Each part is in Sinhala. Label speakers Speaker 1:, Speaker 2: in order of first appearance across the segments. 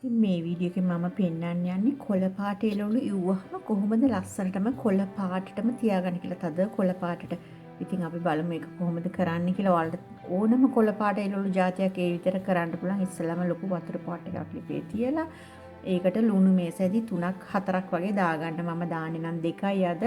Speaker 1: ඉතින් මේ වීඩියෝ එකේ මම පෙන්නන්න යන්නේ කොළ පාට එළවලු ඉව්වහම කොහොමද ලස්සනටම කොළ පාටටම තියාගන්න කියලා. තද කොළ පාටට. ඉතින් අපි බලමු මේක කොහොමද කරන්න කියලා. ඔයාලට ඕනම කොළ පාට එළවලු జాතියක් ඒ විතර කරන්න පුළුවන්. ඉස්සෙල්ලාම ලොකු වතුර පාට් එකක් ලිපේ තියලා ඒකට ලුණු මේසෙදි 3ක් 4ක් වගේ දාගන්න. මම දාන්නේ නම් 2යි අද.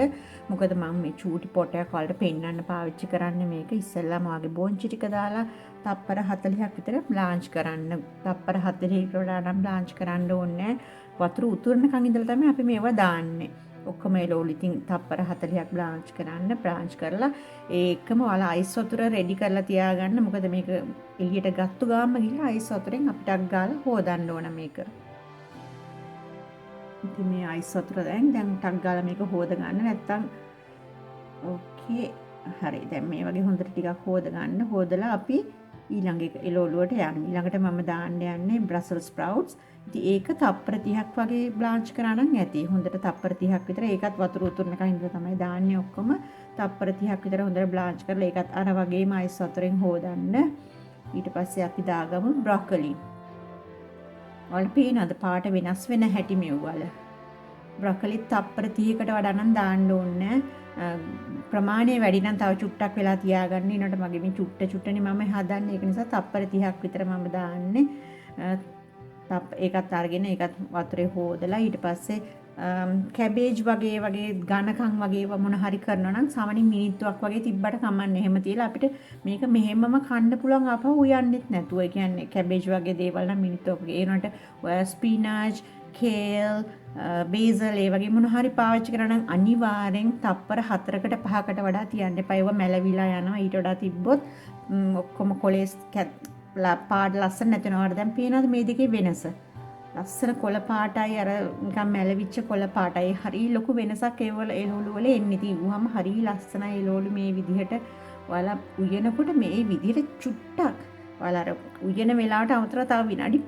Speaker 1: මොකද මම මේ චූටි පොටයක් වලට පෙන්නන්න පාවිච්චි කරන්නේ මේක. ඉස්සෙල්ලාම වගේ බොන්චි ටික දාලා තප්පර 40ක් විතර බ්ලාන්ච් කරන්න. තප්පර 40කට වඩා නම් බ්ලාන්ච් කරන්න ඕනේ. වතුර උතුරනකන් ඉඳලා තමයි අපි මේවා දාන්නේ. ඔක්කොම එළවලු ඉතින් තප්පර 40ක් බ්ලාන්ච් කරන්න. බ්ලාන්ච් කරලා ඒකම ඔයාලා අයිස් වතුර රෙඩි කරලා තියාගන්න. මොකද මේක එළියට ගත්තු ගාම ගිහලා අයිස් වතුරෙන් අපිට ගාලා හොදන්න ඕන මේක. ඉතින් මේ අයිස් වතුර දැන් ටක් ගාලා මේක හොද ගන්න. නැත්තම් ඕකේ හරි. දැන් මේ වගේ හොඳට ටිකක් හොද ගන්න. හොදලා අපි ඊළඟ එළවලුවට යන්න. ඊළඟට මම දාන්න යන්නේ බ්‍රසල්ස් ස්ප්‍රවුට්ස්. ඉතින් ඒක තප්පර 30ක් වගේ බ්ලාන්ච් කරා නම් ඇති. හොඳට තප්පර 30ක් විතර. ඒකත් වතුර උතුරනකන් ඉඳලා තමයි දාන්නේ ඔක්කොම. තප්පර 30ක් විතර හොඳට බ්ලාන්ච් කරලා ඒකත් අර වගේම අයිස් වතුරෙන් හොදන්න. ඊට පස්සේ අපි දාගමු බ්‍රොකොලි. ඔයාලට පේනද පාට වෙනස් වෙන හැටි මෙව්වල. බ්‍රොකොලි තප්පර 30කට වඩා නම් දාන්න ඕනේ. ප්‍රමාණය වැඩි නම් තව චුට්ටක් වෙලා තියාගන්න. ඊනොට මගේ මේ චුට්ටනේ මම හදන්නේ. ඒක නිසා තප්පර 30ක් විතර මම දාන්නේ. ඒකත් අරගෙන ඒකත් වතුරේ හොදලා ඊට පස්සේ කැබේජ් වගේ ඝනකම් වගේ මොන හරි කරනවා නම් සාමාන්‍යයෙන් මිනිත්තුවක් වගේ තිබ්බට කමන්නේ. එහෙම තියලා අපිට මේක මෙහෙමම කන්න පුළුවන් අපව උයන්නෙත් නැතුව. ඒ කියන්නේ කැබේජ් වගේ දේවල් නම් මිනිත්තුවක් වගේ. ඒනොට ස්පිනාච්, කේල්, බේසල් ඒ වගේ මොන හරි පාවිච්චි කරා නම් අනිවාර්යෙන් තප්පර 4කට 5කට වඩා තියන්න එපා. ඒව මැලවිලා යනවා. ඊට වඩා තිබ්බොත් ඔක්කොම කොලෙස් පාට ලස්සන නැති වෙනවා. දැන් පේනවද මේ දෙකේ වෙනස? ලස්සන කොළ පාටයි අර නිකන් මැලවිච්ච කොළ පාටයි හරි ලොකු වෙනසක් එළවලු වල එන්නේ. ඉතින් උවම හරි ලස්සනයි එළවලු මේ විදිහට. ඔයාලා උයනකොට මේ විදිහට චුට්ටක් ඔයාලා අර උයන වෙලාවට අමතරව තව විනාඩි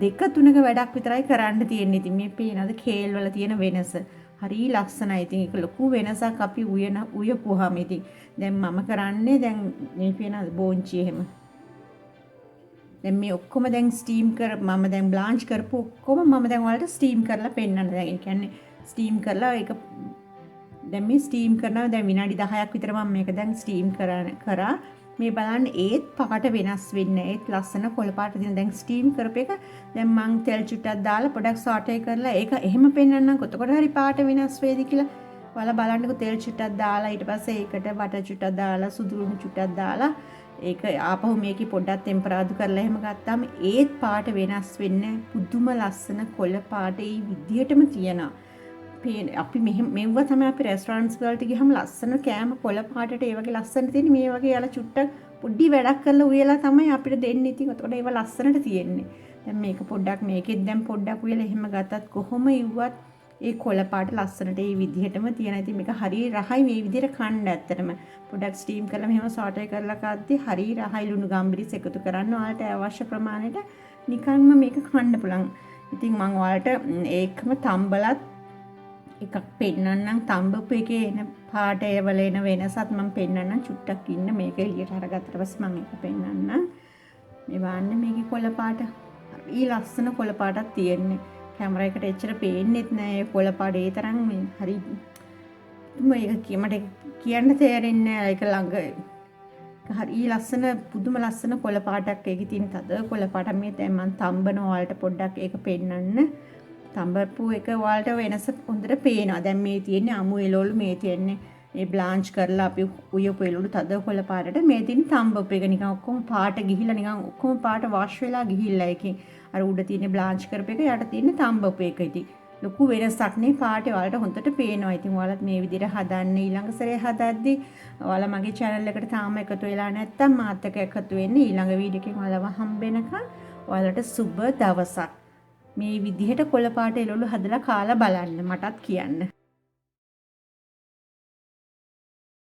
Speaker 1: 2-3ක වැඩක් විතරයි කරන්න තියෙන්නේ. ඉතින් මේ පේනවද කේල් වල තියෙන වෙනස? හරි ලස්සනයි. ඉතින් ඒක ලොකු වෙනසක් අපි උයපුවාම. ඉතින් දැන් මම කරන්නේ දැන් මේ පේනවද බෝන්චි එහෙම. දැන් මේ ඔක්කොම දැන් ස්ටීම් මම දැන් බ්ලාන්ච් කරපු ඔක්කොම මම දැන් ඔයාලට ස්ටීම් කරලා පෙන්නන්න. දැන් ඒ කියන්නේ ස්ටීම් කරලා ඒක දැන් මේ ස්ටීම් කරනවා. දැන් විනාඩි 10ක් විතර මම මේක දැන් ස්ටීම් කරා. මේ බලන්න ඒත් පාට වෙනස් වෙන්නේ. ඒත් ලස්සන කොළ පාට තියෙන දැන් ස්ටීම් කරපු එක දැන් මං තෙල් චුට්ටක් දාලා පොඩක් සෝටේ කරලා ඒක එහෙම පෙන්නන්නම් කොතකොට හරි පාට වෙනස් වේවි කියලා. ඔයාලා බලන්නකෝ තෙල් චුට්ටක් දාලා ඊට පස්සේ ඒකට බටර් චුට්ටක් දාලා සුදුරුණු චුට්ටක් දාලා ඒක ආපහු මේකේ පොඩ්ඩක් ටෙම්පරාදු කරලා එහෙම ගත්තාම ඒත් පාට වෙනස් වෙන්නේ. පුදුම ලස්සන කොළ පාට ඒ විදියටම තියෙනවා. අපි මෙව තමයි අපි රෙස්ටොරන්ට්ස් වලට ගියහම ලස්සන කෑම කොළ පාටට ඒ වගේ ලස්සන තියෙන්නේ. මේ වගේ යාලා චුට්ටක් පොඩි වැඩක් කරලා උයලා තමයි අපිට දෙන්නේ. ඉතින් එතකොට ඒව ලස්සනට තියෙන්නේ. දැන් මේක පොඩ්ඩක් මේකෙත් දැන් පොඩ්ඩක් උයලා එහෙම ගත්තත් කොහොම ඉව්වත් ඒ කොළ පාට ලස්සනට ඒ විදිහටම තියෙන. ඉතින් මේක හරිය රහයි මේ විදිහට කන්න ඇත්තටම. පොඩ්ඩක් ස්ටීම් කරලා මෙහෙම සෝටේ කරලා කද්දි හරිය රහයි ලුණු ගම්බිරිස් එකතු කරන්න ඔයාලට අවශ්‍ය ප්‍රමාණයට නිකන්ම මේක කන්න පුළුවන්. ඉතින් මම ඔයාලට ඒකම තම්බලත් එකක් පෙන්නන්නම්. තම්බපු එකේ එන පාට ඒවල එන වෙනසත් මම පෙන්නන්නම්. චුට්ටක් ඉන්න මේක එළියට අරගත්තට පස්සේ මම ඒක පෙන්නන්නම්. මේ බලන්න මේකේ කොළ පාට හරි ලස්සන කොළ පාටක් තියෙන්නේ. කැමරා එකට එච්චර පේන්නෙත් නෑ කොළ පාට ඒ තරම් මේ හරි මේක මට කියන්න තේරෙන්නේ නෑ. ඒක ළඟ හරි ලස්සන පුදුම ලස්සන කොළ පාටක් ඒකේ තියෙන තද කොළ පාට. මේ දැන් මම තම්බන ඔයාලට පොඩ්ඩක් ඒක පෙන්නන්න. තම්බපු එක ඔයාලට වෙනස හොඳට පේනවා. දැන් මේ තියෙන්නේ අමු එළවලු. මේ තියෙන්නේ මේ බ්ලාන්ච් කරලා අපි උයපු එළවලු තද කොළ පාටට. මේ තියෙන තම්බපු එක නිකන් ඔක්කොම පාට ගිහිල්ලා නිකන් ඔක්කොම පාට වොෂ් වෙලා ගිහිල්ලා එකේ අර උඩ තියෙන බ්ලාන්ච් කරපු එක යට තියෙන තම්බපු එක. ඉතින් ලොකු වෙනසක් නේ පාටේ ඔයාලට හොඳට පේනවා. ඉතින් ඔයාලත් මේ විදිහට හදන්න. ඊළඟ සැරේ හදද්දි ඔයාලා මගේ channel එකට තාම එකතු වෙලා නැත්නම් මාත් එක්ක එකතු වෙන්න. ඊළඟ වීඩියෝ එකෙන් ඔයාලව හම්බෙනකන් ඔයාලට සුබ දවසක්. මේ විදිහට කොළ පාට එළවලු හදලා කාලා බලන්න. මටත් කියන්න.